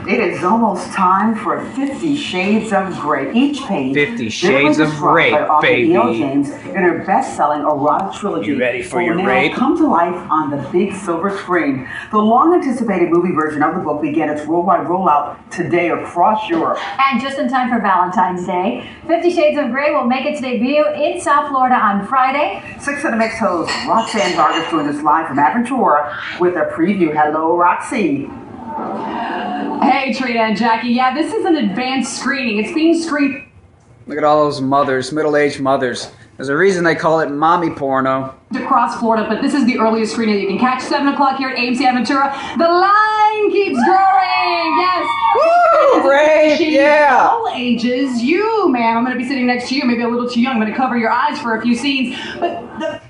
It is almost time for 50 Shades of Grey. Each page 50 Shades of Grey, baby. E.L. James in her best-selling erotic trilogy. You ready for your will rape? now come to life on the big silver screen. The long-anticipated movie version of the book began its worldwide rollout today across Europe. And just in time for Valentine's Day, 50 Shades of Grey will make its debut in South Florida on Friday. Six of the Mix host Roxanne Vargas joined us live from Aventura with a preview. Hello, Roxy. Hey, Trina and Jackie. Yeah, this is an advanced screening. It's being screened Look at all those mothers, middle-aged mothers. There's a reason they call it mommy porno. across Florida, but this is the earliest screening that you can catch. 7 o'clock here at AMC Aventura. The line keeps growing. Yes. Woo! Great! Yeah! All ages. You, ma'am, I'm going to be sitting next to you. Maybe a little too young. I'm going to cover your eyes for a few scenes. But the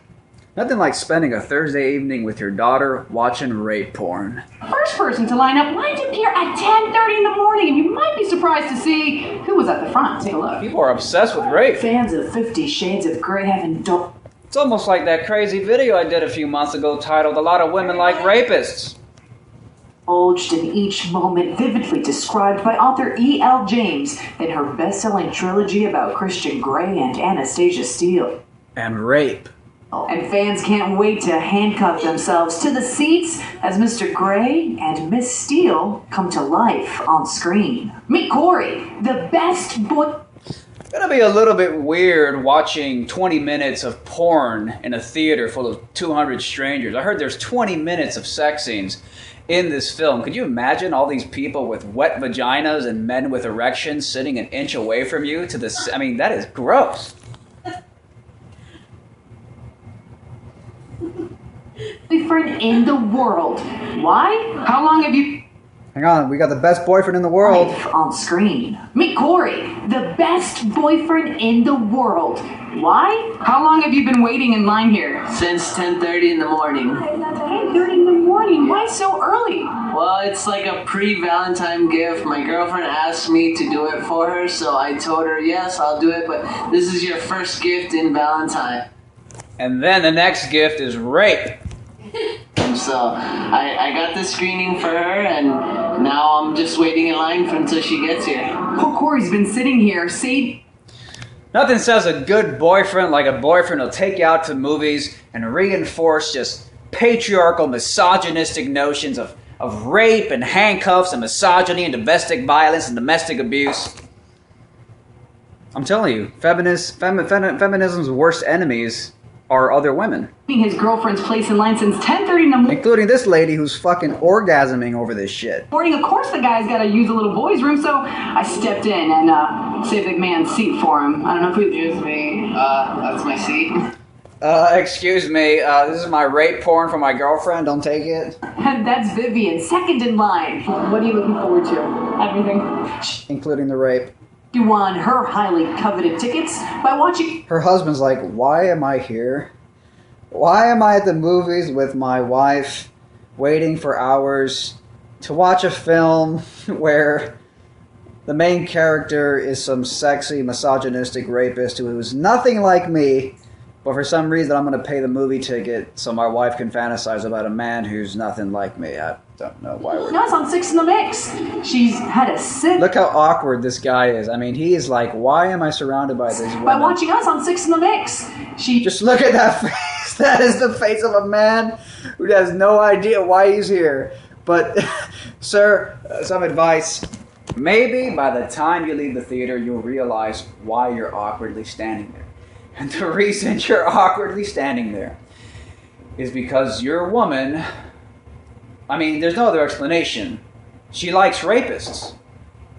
Nothing like spending a Thursday evening with your daughter watching rape porn. first person to line up lined up here at 10:30 in the morning, and you might be surprised to see who was at the front. Take a look. People are obsessed with rape. Fans of 50 Shades of Grey have indulged. It's almost like that crazy video I did a few months ago titled "A Lot of Women Like Rapists." In each moment vividly described by author E.L. James in her best-selling trilogy about Christian Grey and Anastasia Steele. And rape. And fans can't wait to handcuff themselves to the seats as Mr. Grey and Miss Steele come to life on screen. Meet Corey, the best boy. It's gonna be a little bit weird watching 20 minutes of porn in a theater full of 200 strangers. I heard there's 20 minutes of sex scenes in this film. Could you imagine all these people with wet vaginas and men with erections sitting an inch away from you to the... I mean, that is gross. Boyfriend in the world. Why? How long have you... Hang on, we got the best boyfriend in the world. Life on screen. Meet Corey, the best boyfriend in the world. Why? How long have you been waiting in line here? Since 10:30 in the morning. 10:30 in the morning. Why so early? Well, it's like a pre-Valentine gift. My girlfriend asked me to do it for her, so I told her, yes, I'll do it, but this is your first gift in Valentine. And then the next gift is rape. So I got the screening for her, and now I'm just waiting in line until she gets here. Oh, Corey's been sitting here. See? Nothing says a good boyfriend like a boyfriend who'll take you out to movies and reinforce just patriarchal, misogynistic notions of rape and handcuffs and misogyny and domestic violence and domestic abuse. I'm telling you, feminism's worst enemies are other women. His girlfriend's place in line since 10:30 in the morning. Including this lady who's fucking orgasming over this shit. Of course the guy's got to use a little boys' room, so I stepped in and saved the man's seat for him. I don't know who... Excuse me, that's my seat. Excuse me, this is my rape porn for my girlfriend, don't take it. That's Vivian, second in line. What are you looking forward to? Everything. Including the rape. You won her highly coveted tickets by watching... Her husband's like, why am I here? Why am I at the movies with my wife, waiting for hours to watch a film where the main character is some sexy, misogynistic rapist who is nothing like me, but for some reason I'm going to pay the movie ticket so my wife can fantasize about a man who's nothing like me. I don't know why we're... No, it's on 6 in the Mix. She's had a sip... Look how awkward this guy is. I mean, he is like, why am I surrounded by these women? By watching us on 6 in the Mix. She... Just look at that face. That is the face of a man who has no idea why he's here. But, sir, some advice. Maybe by the time you leave the theater, you'll realize why you're awkwardly standing there. And the reason you're awkwardly standing there is because your woman... I mean, there's no other explanation. She likes rapists.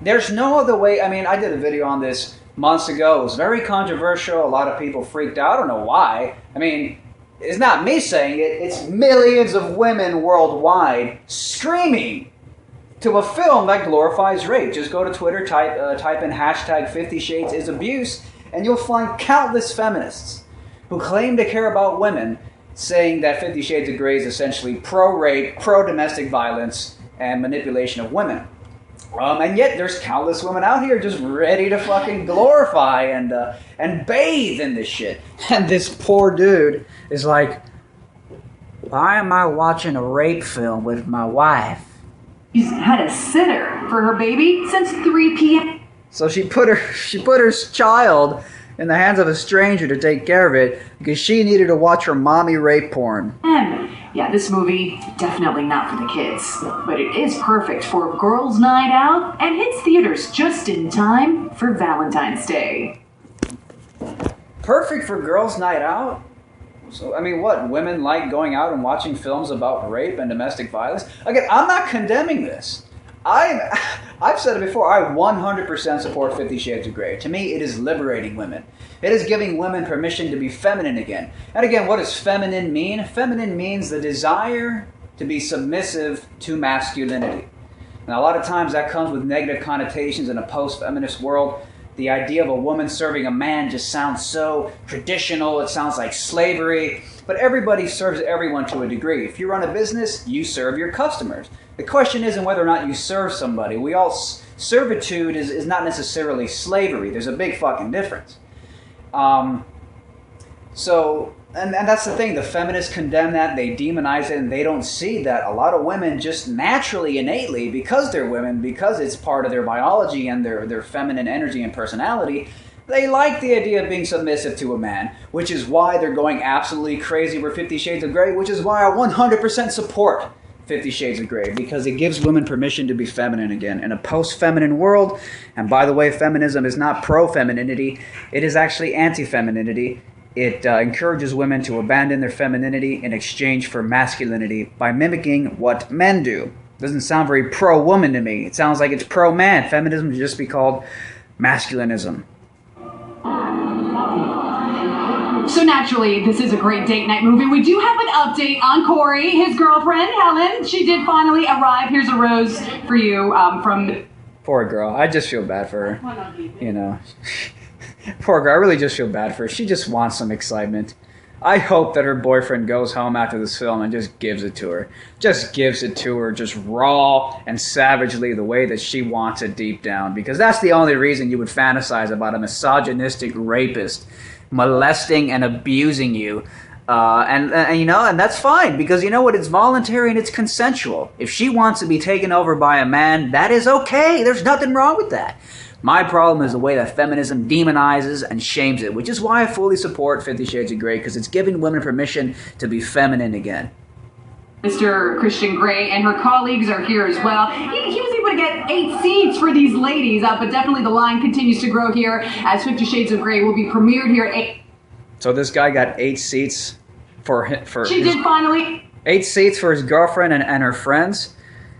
There's no other way. I mean, I did a video on this months ago. It was very controversial. A lot of people freaked out. I don't know why. I mean, it's not me saying it. It's millions of women worldwide screaming to a film that glorifies rape. Just go to Twitter, type in hashtag 50 Shades is abuse, and you'll find countless feminists who claim to care about women saying that 50 Shades of Grey is essentially pro-rape, pro-domestic violence, and manipulation of women. And yet there's countless women out here just ready to fucking glorify and bathe in this shit. And this poor dude is like, why am I watching a rape film with my wife? She's had a sitter for her baby since 3 p.m. So she put her child in the hands of a stranger to take care of it because she needed to watch her mommy rape porn. Yeah, this movie, definitely not for the kids, but it is perfect for girls' night out and hits theaters just in time for Valentine's Day. Perfect for girls' night out? So, I mean, what? Women like going out and watching films about rape and domestic violence? Again, I'm not condemning this. I've said it before, I 100% support 50 Shades of Grey. To me, it is liberating women. It is giving women permission to be feminine again. And again, what does feminine mean? Feminine means the desire to be submissive to masculinity. And a lot of times that comes with negative connotations in a post-feminist world. The idea of a woman serving a man just sounds so traditional. It sounds like slavery. But everybody serves everyone to a degree. If you run a business, you serve your customers. The question isn't whether or not you serve somebody. Servitude is not necessarily slavery. There's a big fucking difference. And that's the thing. The feminists condemn that. They demonize it, and they don't see that a lot of women just naturally, innately, because they're women, because it's part of their biology and their feminine energy and personality, they like the idea of being submissive to a man, which is why they're going absolutely crazy over 50 Shades of Grey, which is why I 100% support 50 Shades of Grey, because it gives women permission to be feminine again in a post-feminine world. And by the way, feminism is not pro-femininity. It is actually anti-femininity. It encourages women to abandon their femininity in exchange for masculinity by mimicking what men do. Doesn't sound very pro-woman to me. It sounds like it's pro-man. Feminism should just be called masculinism. So naturally, this is a great date night movie. We do have an update on Corey, his girlfriend, Helen. She did finally arrive. Here's a rose for you from... Poor girl. I just feel bad for her. You know. Poor girl. I really just feel bad for her. She just wants some excitement. I hope that her boyfriend goes home after this film and just gives it to her. Just gives it to her, just raw and savagely, the way that she wants it deep down. Because that's the only reason you would fantasize about a misogynistic rapist molesting and abusing you. And that's fine, because you know what? It's voluntary and it's consensual. If she wants to be taken over by a man, that is okay. There's nothing wrong with that. My problem is the way that feminism demonizes and shames it, which is why I fully support 50 Shades of Grey, because it's giving women permission to be feminine again. Mr. Christian Grey and her colleagues are here as well. He was able to get 8 seats for these ladies, but definitely the line continues to grow here as 50 Shades of Grey will be premiered here at... So this guy got 8 seats for She did finally... 8 seats for his girlfriend and her friends?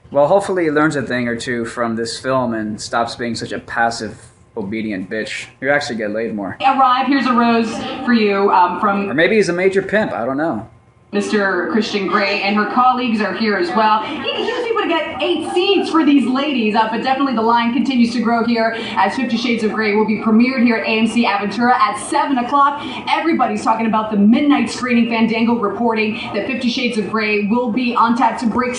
Well, hopefully he learns a thing or two from this film and stops being such a passive, obedient bitch. You actually get laid more. Arrive, here's a rose for you from... Or maybe he's a major pimp, I don't know. Mr. Christian Grey and her colleagues are here as well. He was able to get 8 seats for these ladies, but definitely the line continues to grow here as 50 Shades of Grey will be premiered here at AMC Aventura at 7 o'clock. Everybody's talking about the midnight screening. Fandango reporting that 50 Shades of Grey will be on tap to break